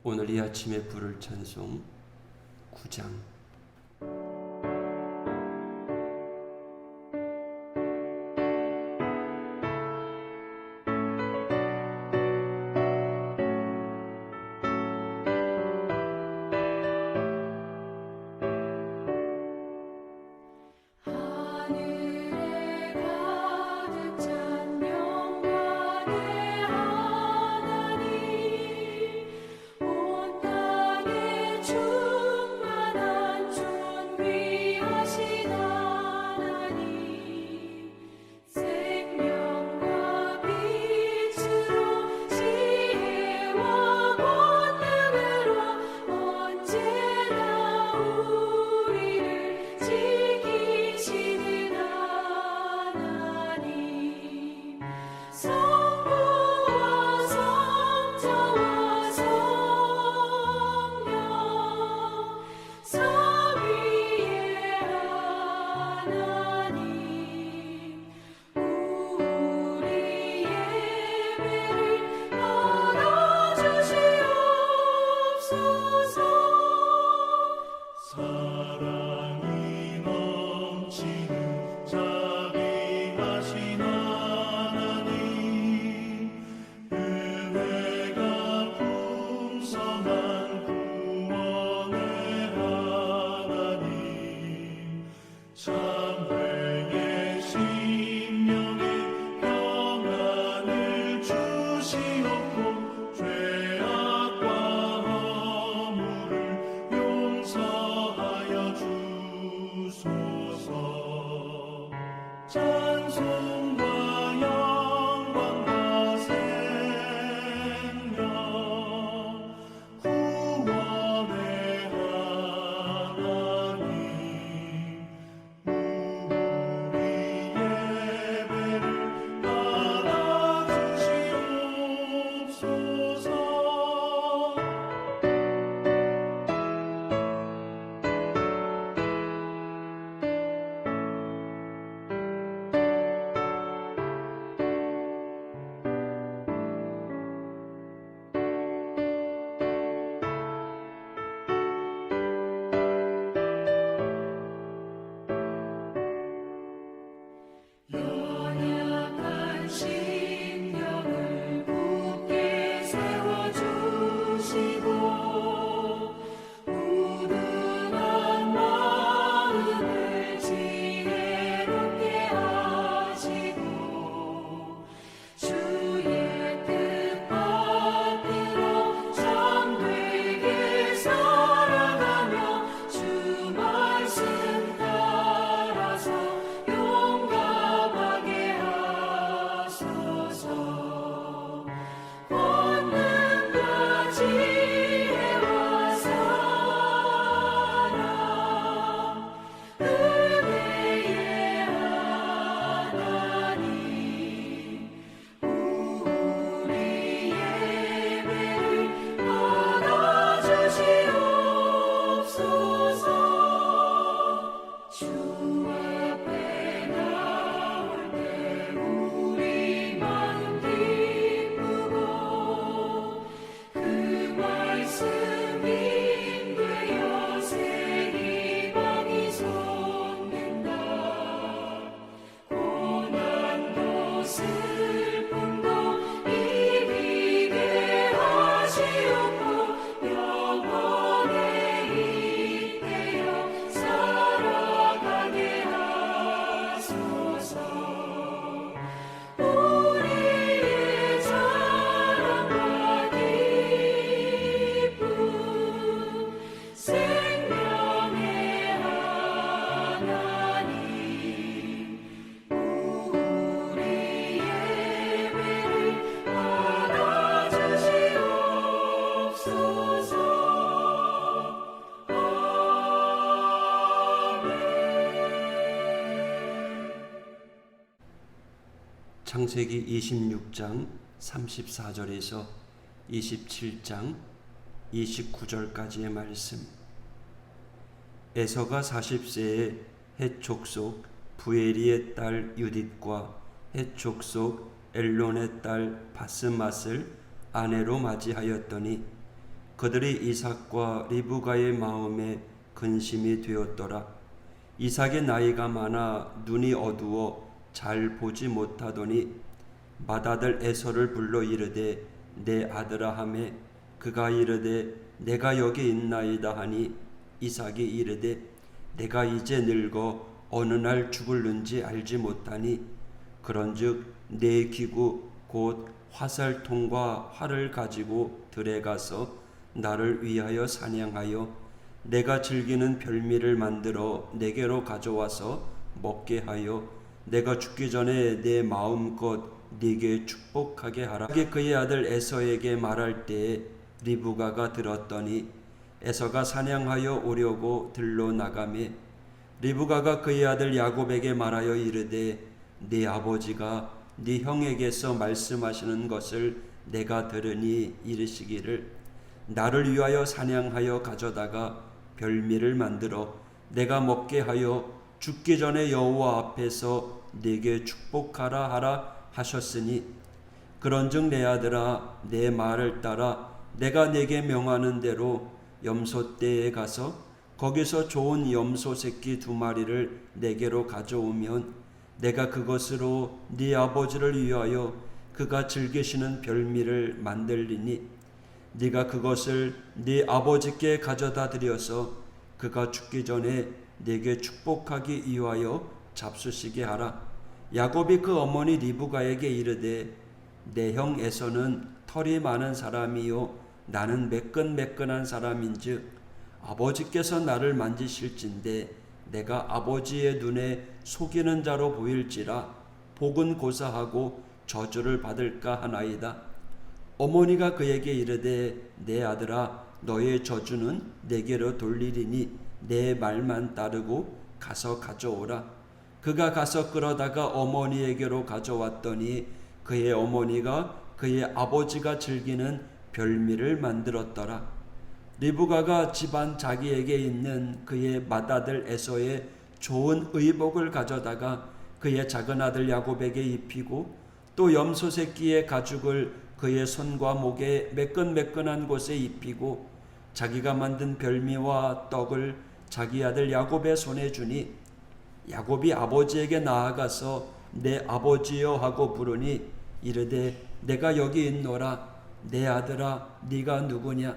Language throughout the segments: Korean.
오늘 이 아침에 부를 찬송 9장. 창세기 26장 34절에서 27장 29절까지의 말씀. 에서가 40세에 헷 족속 부에리의 딸 유딧과 헷 족속 엘론의 딸 바스맛을 아내로 맞이하였더니 그들이 이삭과 리브가의 마음에 근심이 되었더라. 이삭의 나이가 많아 눈이 어두워 잘 보지 못하더니 맏아들 에서를 불러 이르되 내 아들아 하매 그가 이르되 내가 여기 있나이다 하니 이삭이 이르되 내가 이제 늙어 어느 날 죽을는지 알지 못하니 그런즉 내 기구 곧 화살통과 활을 가지고 들에 가서 나를 위하여 사냥하여 내가 즐기는 별미를 만들어 내게로 가져와서 먹게 하여 내가 죽기 전에 내 마음껏 네게 축복하게 하라. 그의 아들 에서에게 말할 때에 리브가가 들었더니 에서가 사냥하여 오려고 들로 나가매 리브가가 그의 아들 야곱에게 말하여 이르되 네 아버지가 네 형에게서 말씀하시는 것을 내가 들으니 이르시기를 나를 위하여 사냥하여 가져다가 별미를 만들어 내가 먹게 하여 죽기 전에 여호와 앞에서 네게 축복하라 하라 하셨으니 그런즉 내 아들아 내 말을 따라 내가 네게 명하는 대로 염소떼에 가서 거기서 좋은 염소 새끼 2마리를 내게로 가져오면 내가 그것으로 네 아버지를 위하여 그가 즐기시는 별미를 만들리니 네가 그것을 네 아버지께 가져다 드려서 그가 죽기 전에 네게 축복하기 위하여 잡수시게 하라. 야곱이 그 어머니 리브가에게 이르되 내 형 에서는 털이 많은 사람이요 나는 매끈매끈한 사람인즉 아버지께서 나를 만지실진데 내가 아버지의 눈에 속이는 자로 보일지라 복은 고사하고 저주를 받을까 하나이다. 어머니가 그에게 이르되 내 아들아 너의 저주는 내게로 돌리리니 내 말만 따르고 가서 가져오라. 그가 가서 끌어다가 어머니에게로 가져왔더니 그의 어머니가 그의 아버지가 즐기는 별미를 만들었더라. 리브가가 집안 자기에게 있는 그의 맏아들 에서의 좋은 의복을 가져다가 그의 작은 아들 야곱에게 입히고 또 염소 새끼의 가죽을 그의 손과 목에 매끈매끈한 곳에 입히고 자기가 만든 별미와 떡을 자기 아들 야곱의 손에 주니 야곱이 아버지에게 나아가서 내 아버지여 하고 부르니 이르되 내가 여기 있노라. 내 아들아 네가 누구냐?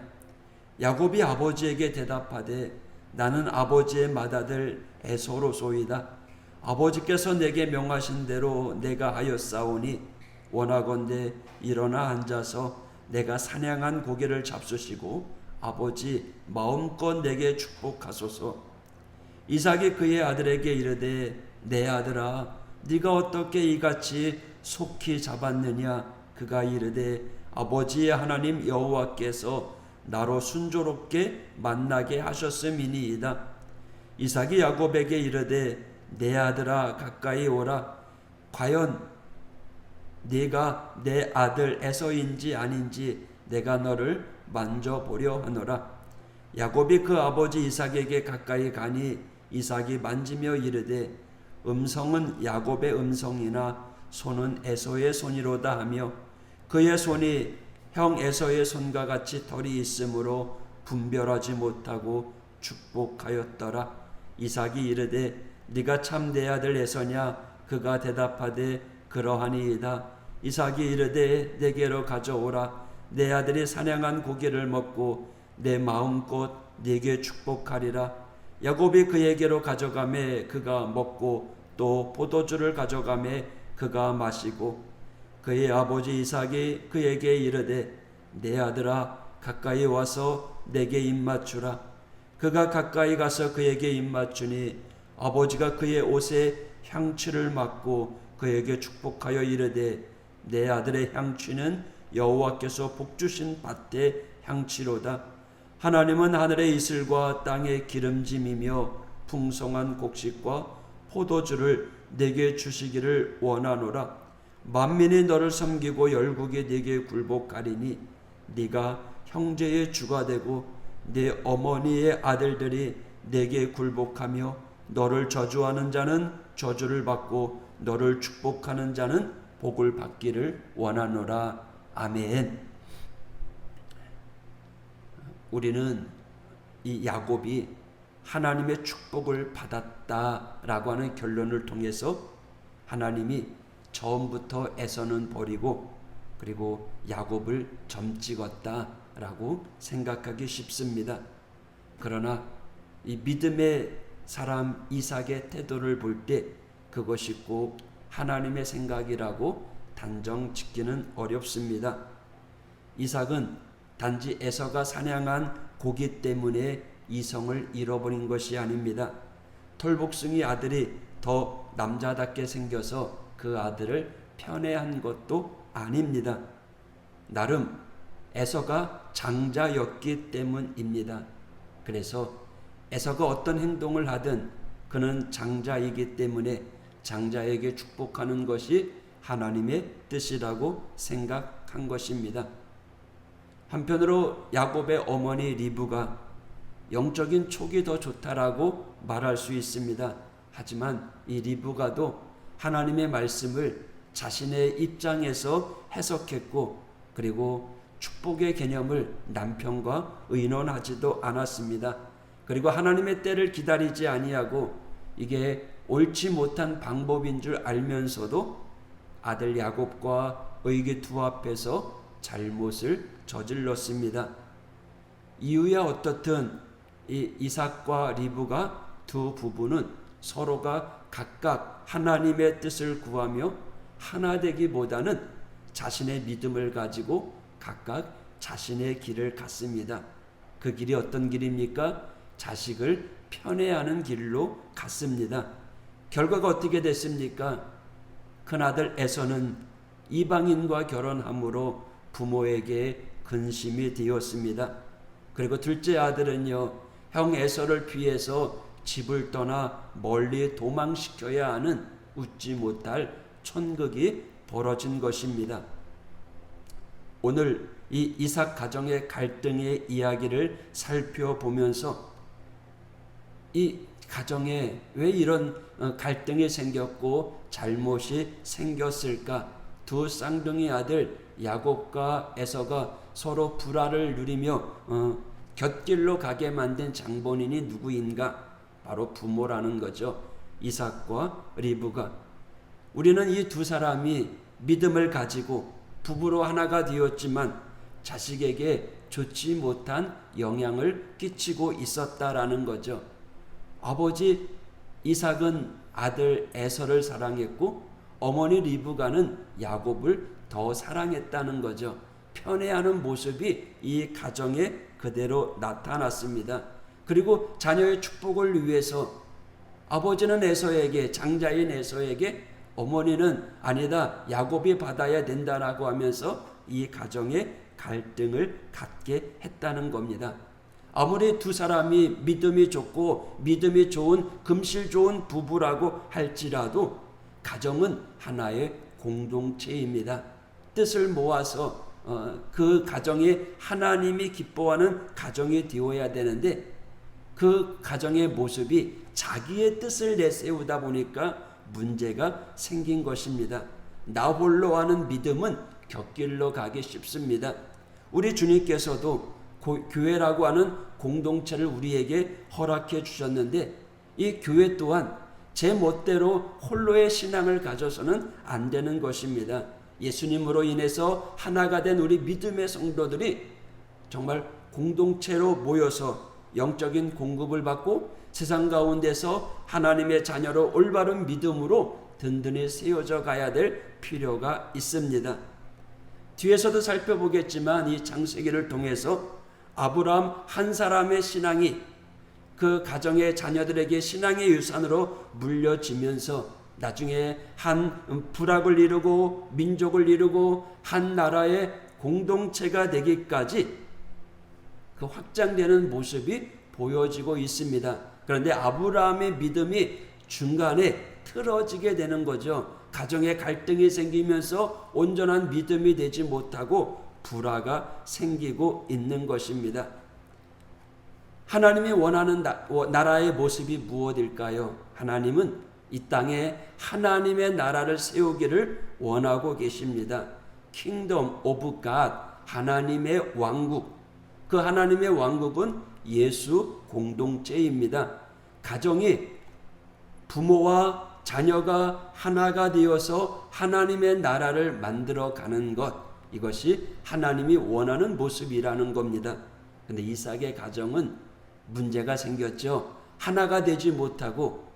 야곱이 아버지에게 대답하되 나는 아버지의 맏아들 에서로소이다. 아버지께서 내게 명하신 대로 내가 하였사오니 원하건대 일어나 앉아서 내가 사냥한 고기를 잡수시고 아버지 마음껏 내게 축복하소서. 이삭이 그의 아들에게 이르되 내 아들아 네가 어떻게 이같이 속히 잡았느냐? 그가 이르되 아버지의 하나님 여호와께서 나로 순조롭게 만나게 하셨음이니이다. 이삭이 야곱에게 이르되 내 아들아 가까이 오라. 과연 네가 내 아들 에서인지 아닌지 내가 너를 만져보려 하노라. 야곱이 그 아버지 이삭에게 가까이 가니 이삭이 만지며 이르되 음성은 야곱의 음성이나 손은 에서의 손이로다 하며 그의 손이 형 에서의 손과 같이 털이 있으므로 분별하지 못하고 축복하였더라. 이삭이 이르되 네가 참 내 아들 에서냐? 그가 대답하되 그러하니이다. 이삭이 이르되 내게로 가져오라. 내 아들이 사냥한 고기를 먹고 내 마음껏 네게 축복하리라. 야곱이 그에게로 가져가매 그가 먹고 또 포도주를 가져가매 그가 마시고 그의 아버지 이삭이 그에게 이르되 내 아들아 가까이 와서 내게 입맞추라. 그가 가까이 가서 그에게 입맞추니 아버지가 그의 옷에 향취를 맡고 그에게 축복하여 이르되 내 아들의 향취는 여호와께서 복주신 밭의 향취로다. 하나님은 하늘의 이슬과 땅의 기름짐이며 풍성한 곡식과 포도주를 내게 주시기를 원하노라. 만민이 너를 섬기고 열국이 네게 굴복하리니 네가 형제의 주가 되고 네 어머니의 아들들이 네게 굴복하며 너를 저주하는 자는 저주를 받고 너를 축복하는 자는 복을 받기를 원하노라. 아멘. 우리는 이 야곱이 하나님의 축복을 받았다라고 하는 결론을 통해서 하나님이 처음부터 에서는 버리고 그리고 야곱을 점찍었다라고 생각하기 쉽습니다. 그러나 이 믿음의 사람 이삭의 태도를 볼 때 그것이 꼭 하나님의 생각이라고 단정 짓기는 어렵습니다. 이삭은 단지 에서가 사냥한 고기 때문에 이성을 잃어버린 것이 아닙니다. 털복숭이 아들이 더 남자답게 생겨서 그 아들을 편애한 것도 아닙니다. 나름 에서가 장자였기 때문입니다. 그래서 에서가 어떤 행동을 하든 그는 장자이기 때문에 장자에게 축복하는 것이 하나님의 뜻이라고 생각한 것입니다. 한편으로 야곱의 어머니 리브가 영적인 촉이 더 좋다라고 말할 수 있습니다. 하지만 이 리브가도 하나님의 말씀을 자신의 입장에서 해석했고 그리고 축복의 개념을 남편과 의논하지도 않았습니다. 그리고 하나님의 때를 기다리지 아니하고 이게 옳지 못한 방법인 줄 알면서도 아들 야곱과 의기투합해서 잘못을 저질렀습니다. 이유야 어떻든 이 이삭과 리브가 두 부부는 서로가 각각 하나님의 뜻을 구하며 하나 되기보다는 자신의 믿음을 가지고 각각 자신의 길을 갔습니다. 그 길이 어떤 길입니까? 자식을 편애하는 길로 갔습니다. 결과가 어떻게 됐습니까? 큰아들 에서는 이방인과 결혼함으로 부모에게 근심이 되었습니다. 그리고 둘째 아들은요, 형 에서를 피해서 집을 떠나 멀리 도망시켜야 하는 웃지 못할 촌극이 벌어진 것입니다. 오늘 이 이삭 가정의 갈등의 이야기를 살펴보면서 이 가정에 왜 이런 갈등이 생겼고 잘못이 생겼을까? 두 쌍둥이 아들 야곱과 에서가 서로 불화를 누리며 곁길로 가게 만든 장본인이 누구인가? 바로 부모라는 거죠. 이삭과 리브가. 우리는 이 두 사람이 믿음을 가지고 부부로 하나가 되었지만 자식에게 좋지 못한 영향을 끼치고 있었다라는 거죠. 아버지 이삭은 아들 에서를 사랑했고 어머니 리브가는 야곱을 더 사랑했다는 거죠. 편애하는 모습이 이 가정에 그대로 나타났습니다. 그리고 자녀의 축복을 위해서 아버지는 에서에게, 장자인 에서에게, 어머니는 아니다, 야곱이 받아야 된다라고 하면서 이 가정에 갈등을 갖게 했다는 겁니다. 아무리 두 사람이 믿음이 좋고 믿음이 좋은 금실 좋은 부부라고 할지라도 가정은 하나의 공동체입니다. 뜻을 모아서 그 가정이 하나님이 기뻐하는 가정이 되어야 되는데 그 가정의 모습이 자기의 뜻을 내세우다 보니까 문제가 생긴 것입니다. 나 홀로 하는 믿음은 곁길로 가기 쉽습니다. 우리 주님께서도 교회라고 하는 공동체를 우리에게 허락해 주셨는데 이 교회 또한 제 멋대로 홀로의 신앙을 가져서는 안 되는 것입니다. 예수님으로 인해서 하나가 된 우리 믿음의 성도들이 정말 공동체로 모여서 영적인 공급을 받고 세상 가운데서 하나님의 자녀로 올바른 믿음으로 든든히 세워져 가야 될 필요가 있습니다. 뒤에서도 살펴보겠지만 이 창세기를 통해서 아브라함 한 사람의 신앙이 그 가정의 자녀들에게 신앙의 유산으로 물려지면서 나중에 한 부락을 이루고 민족을 이루고 한 나라의 공동체가 되기까지 그 확장되는 모습이 보여지고 있습니다. 그런데 아브라함의 믿음이 중간에 틀어지게 되는 거죠. 가정에 갈등이 생기면서 온전한 믿음이 되지 못하고 불화가 생기고 있는 것입니다. 하나님이 원하는 나라의 모습이 무엇일까요? 하나님은 이 땅에 하나님의 나라를 세우기를 원하고 계십니다. Kingdom of God, 하나님의 왕국. 그 하나님의 왕국은 예수 공동체입니다. 가정이 부모와 자녀가 하나가 되어서 하나님의 나라를 만들어가는 것, 이것이 하나님이 원하는 모습이라는 겁니다. 그런데 이삭의 가정은 문제가 생겼죠. 하나가 되지 못하고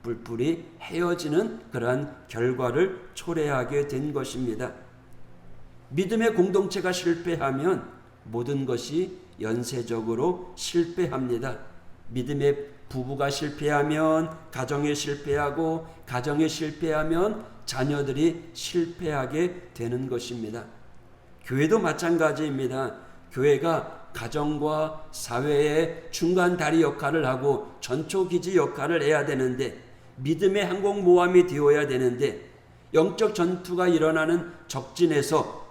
뿔뿔이 헤어지는 그러한 결과를 초래하게 된 것입니다. 믿음의 공동체가 실패하면 모든 것이 연쇄적으로 실패합니다. 믿음의 부부가 실패하면 가정이 실패하고, 가정이 실패하면 자녀들이 실패하게 되는 것입니다. 교회도 마찬가지입니다. 교회가 가정과 사회의 중간 다리 역할을 하고 전초기지 역할을 해야 되는데, 믿음의 항공모함이 되어야 되는데, 영적 전투가 일어나는 적진에서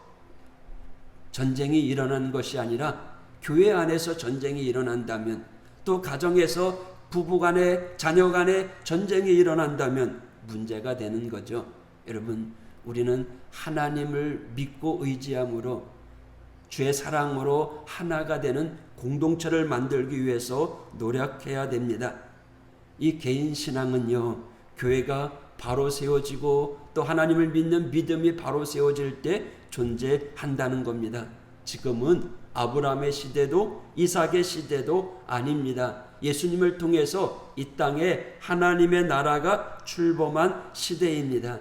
전쟁이 일어나는 것이 아니라 교회 안에서 전쟁이 일어난다면, 또 가정에서 부부 간에 자녀 간에 전쟁이 일어난다면 문제가 되는 거죠. 여러분, 우리는 하나님을 믿고 의지함으로 주의 사랑으로 하나가 되는 공동체를 만들기 위해서 노력해야 됩니다. 이 개인 신앙은요, 교회가 바로 세워지고 또 하나님을 믿는 믿음이 바로 세워질 때 존재한다는 겁니다. 지금은 아브라함의 시대도 이삭의 시대도 아닙니다. 예수님을 통해서 이 땅에 하나님의 나라가 출범한 시대입니다.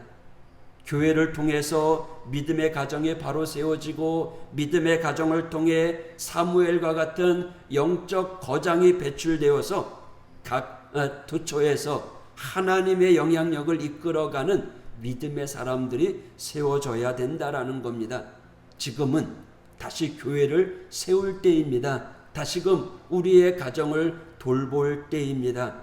교회를 통해서 믿음의 가정이 바로 세워지고, 믿음의 가정을 통해 사무엘과 같은 영적 거장이 배출되어서 각 도처에서 하나님의 영향력을 이끌어가는 믿음의 사람들이 세워져야 된다라는 겁니다. 지금은 다시 교회를 세울 때입니다. 다시금 우리의 가정을 돌볼 때입니다.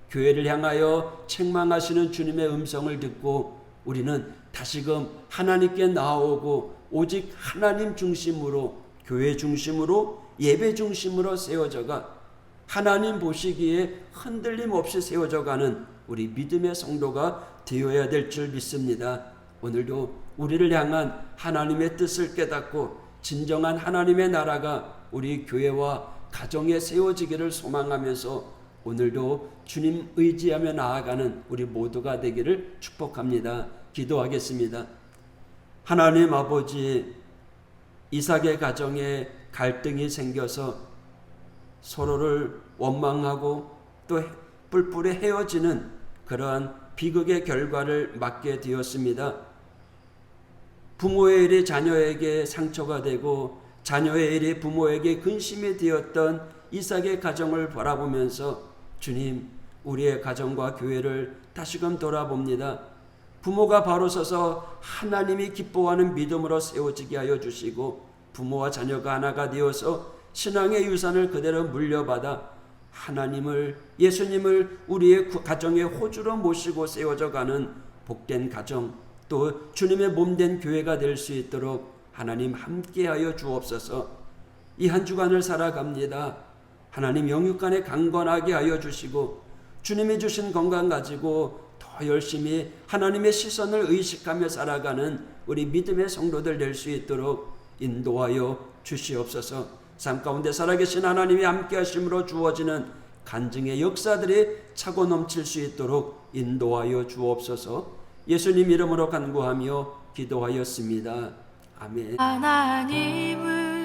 교회를 향하여 책망하시는 주님의 음성을 듣고 우리는 다시금 하나님께 나아오고 오직 하나님 중심으로, 교회 중심으로, 예배 중심으로 세워져가 하나님 보시기에 흔들림 없이 세워져가는 우리 믿음의 성도가 되어야 될 줄 믿습니다. 오늘도 우리를 향한 하나님의 뜻을 깨닫고 진정한 하나님의 나라가 우리 교회와 가정에 세워지기를 소망하면서 오늘도 주님 의지하며 나아가는 우리 모두가 되기를 축복합니다. 기도하겠습니다. 하나님 아버지, 이삭의 가정에 갈등이 생겨서 서로를 원망하고 또 뿔뿔이 헤어지는 그러한 비극의 결과를 맞게 되었습니다. 부모의 일이 자녀에게 상처가 되고 자녀의 일이 부모에게 근심이 되었던 이삭의 가정을 바라보면서 주님, 우리의 가정과 교회를 다시금 돌아봅니다. 부모가 바로 서서 하나님이 기뻐하는 믿음으로 세워지게 하여 주시고, 부모와 자녀가 하나가 되어서 신앙의 유산을 그대로 물려받아 하나님을, 예수님을 우리의 가정의 호주로 모시고 세워져가는 복된 가정, 또 주님의 몸된 교회가 될 수 있도록 하나님 함께하여 주옵소서. 이 한 주간을 살아갑니다. 하나님 영육간에 강건하게 하여 주시고 주님이 주신 건강 가지고 더 열심히 하나님의 시선을 의식하며 살아가는 우리 믿음의 성도들 될 수 있도록 인도하여 주시옵소서. 삶 가운데 살아계신 하나님이 함께 하심으로 주어지는 간증의 역사들이 차고 넘칠 수 있도록 인도하여 주옵소서. 예수님 이름으로 간구하며 기도하였습니다. 아멘. 하나님은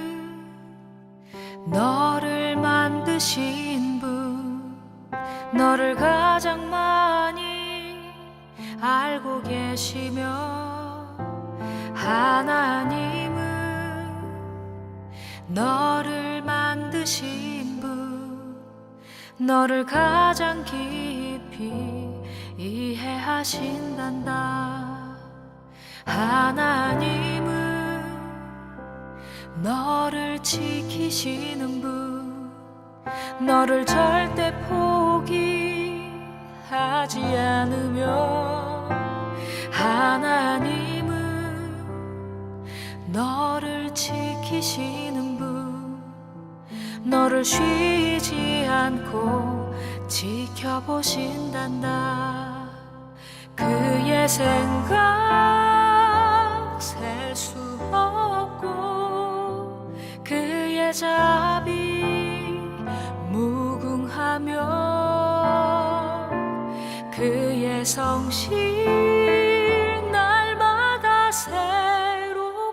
너를 만드신 분, 너를 가장 많이 알고 계시며, 하나님은 너를 만드신 분, 너를 가장 깊이 이해하신단다. 하나님은 너를 지키시는 분, 너를 절대 포기하지 않으며, 하나님은 너를 지키시는 분, 너를 쉬지 않고 지켜보신단다. 그의 생각 셀 수 없고 그의 자비 그의 성실 날마다 새롭고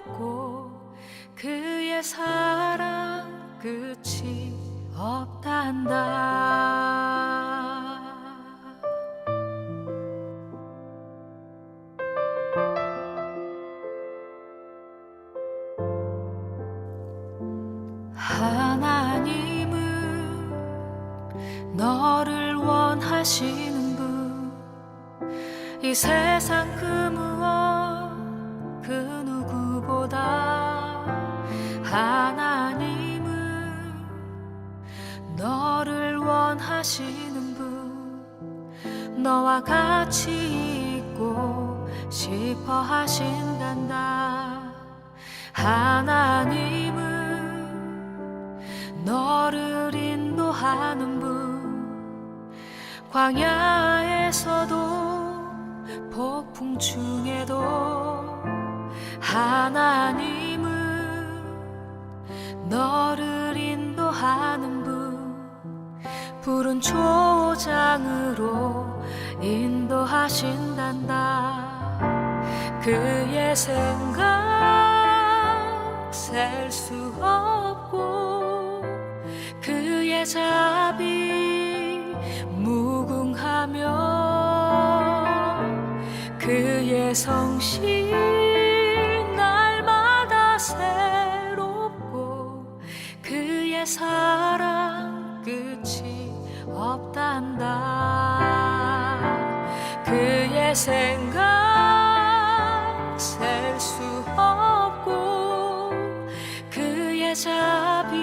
그의 사랑 끝이 없단다. 하나님은 너를 원하시는 분, 이 세상 그 무엇 그 누구보다 하나님은 너를 원하시는 분, 너와 같이 있고 싶어 하신단다. 하나님은 너를 인도하는 분, 광야에서도 폭풍 중에도 하나님은 너를 인도하는 분, 푸른 초장으로 인도하신단다. 그의 생각 셀 수 없고 그의 자비 무궁하며 그의 성실 날마다 새롭고 그의 사랑 끝이 없단다. 그의 생각 셀 수 없고 그의 자비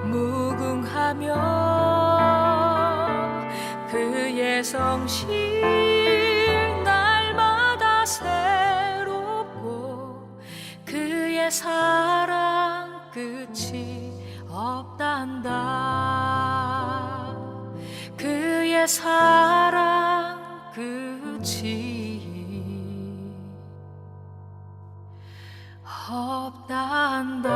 무궁하며 그의 성실 날마다 새롭고 그의 사랑 끝이 없단다. 그의 사랑 끝이 없단다.